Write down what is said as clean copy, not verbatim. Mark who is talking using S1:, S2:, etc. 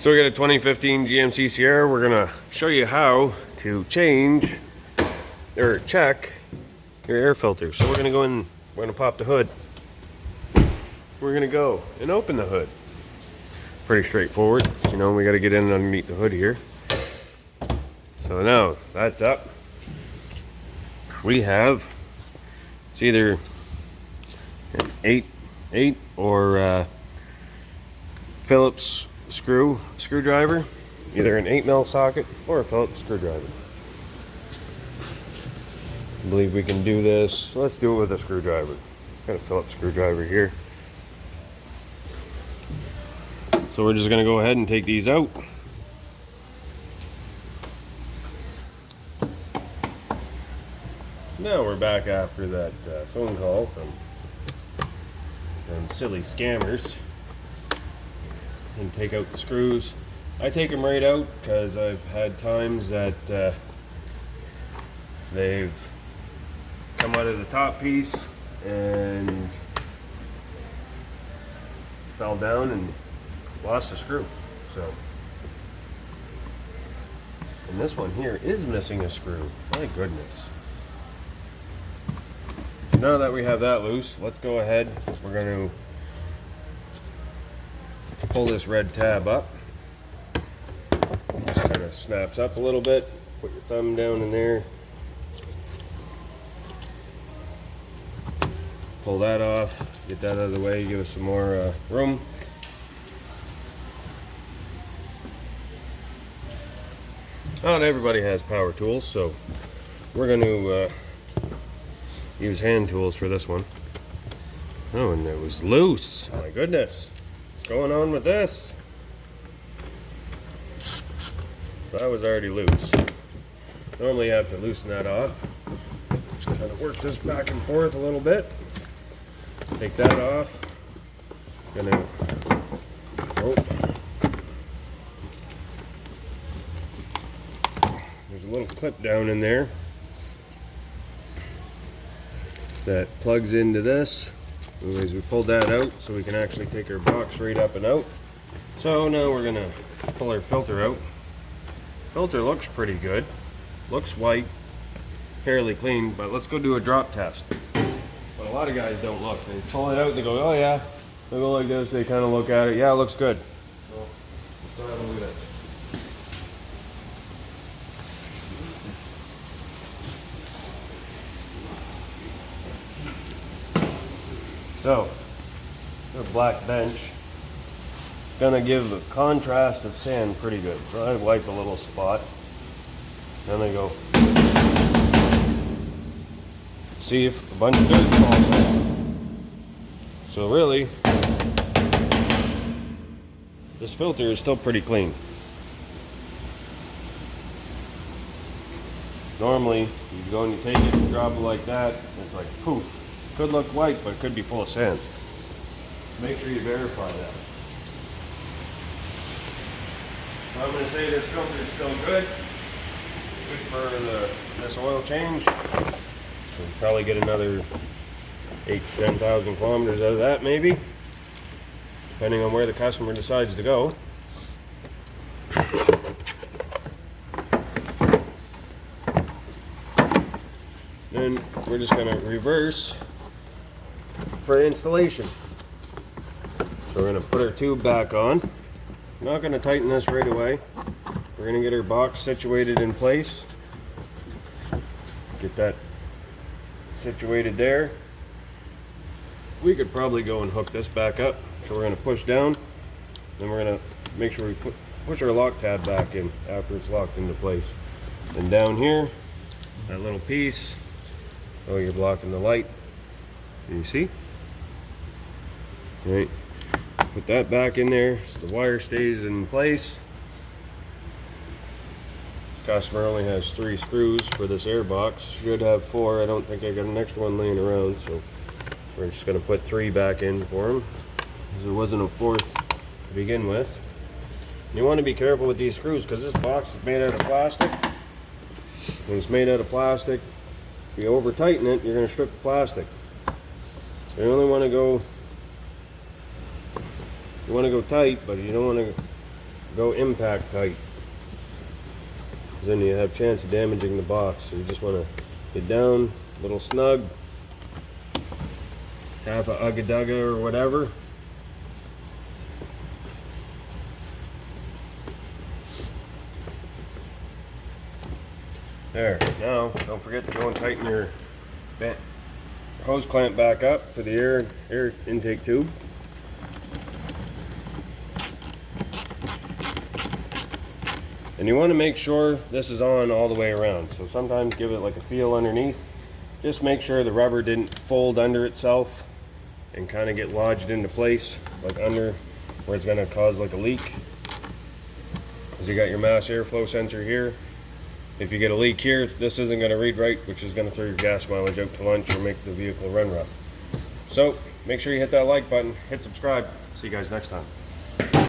S1: So we got a 2015 GMC Sierra. We're gonna show you how to change or check your air filter. So we're gonna go in, we're gonna pop the hood. We're gonna go and open the hood. Pretty straightforward. You know, we gotta get in underneath the hood here. So now that's up. We have, it's either an 8 or Phillips screwdriver, either an 8mm socket or a Phillips screwdriver. I believe we can do this. Let's do it with a screwdriver. Got a Phillips screwdriver here. So we're just going to go ahead and take these out. Now we're back after that phone call from them silly scammers. And take out the screws. I take them right out because I've had times that they've come out of the top piece and fell down and lost a screw. So, and this one here is missing a screw. My goodness. Now that we have that loose, let's go ahead. We're going to pull this red tab up. Just kind of snaps up a little bit. Put your thumb down in there. Pull that off. Get that out of the way. Give us some more room. Not everybody has power tools, so we're going to use hand tools for this one. Oh, and it was loose. My goodness. Going on with this? That was already loose. Normally you have to loosen that off. Just kind of work this back and forth a little bit. Take that off. Gonna there's a little clip down in there that plugs into this. Anyways, we pulled that out so we can actually take our box right up and out. So now we're gonna pull our filter out. Filter looks pretty good. Looks white, fairly clean, but let's go do a drop test. But a lot of guys don't look. They pull it out and they go, oh yeah. They go like this, they kind of look at it. Yeah, it looks good. So let's go have a look at it. So, a black bench. It's gonna give the contrast of sand pretty good. So I wipe a little spot. Then I go see if a bunch of dirt falls out. So really, this filter is still pretty clean. Normally, you go and you take it and drop it like that, and it's like poof. Could look white, but it could be full of sand. Make sure you verify that. I'm going to say this filter is still good. Good for this oil change. We'll probably get another 8,000 to 10,000 kilometers out of that, maybe, depending on where the customer decides to go. Then we're just going to reverse for installation. So we're going to put our tube back on. Not going to tighten this right away. We're going to get our box situated in place. Get that situated there. We could probably go and hook this back up. So we're going to push down. Then we're going to make sure we push our lock tab back in after it's locked into place. And down here, that little piece. Oh, you're blocking the light. Can you see? All right. Put that back in there so the wire stays in place. This customer only has 3 screws for this air box. Should have 4. I don't think I got an extra one laying around, so we're just going to put 3 back in for him, because there wasn't a 4th to begin with. And you want to be careful with these screws because this box is made out of plastic. When it's made out of plastic, if you over tighten it, you're going to strip the plastic. So you only want to go, tight, but you don't want to go impact tight, because then you have a chance of damaging the box. So you just want to get down, a little snug, half a ugga dugga or whatever. There. Now, don't forget to go and tighten your hose clamp back up for the air intake tube. And you want to make sure this is on all the way around. So sometimes give it like a feel underneath. Just make sure the rubber didn't fold under itself and kind of get lodged into place, like under where it's going to cause like a leak. Because you got your mass airflow sensor here. If you get a leak here, this isn't going to read right, which is going to throw your gas mileage out to lunch or make the vehicle run rough. So make sure you hit that like button, hit subscribe. See you guys next time.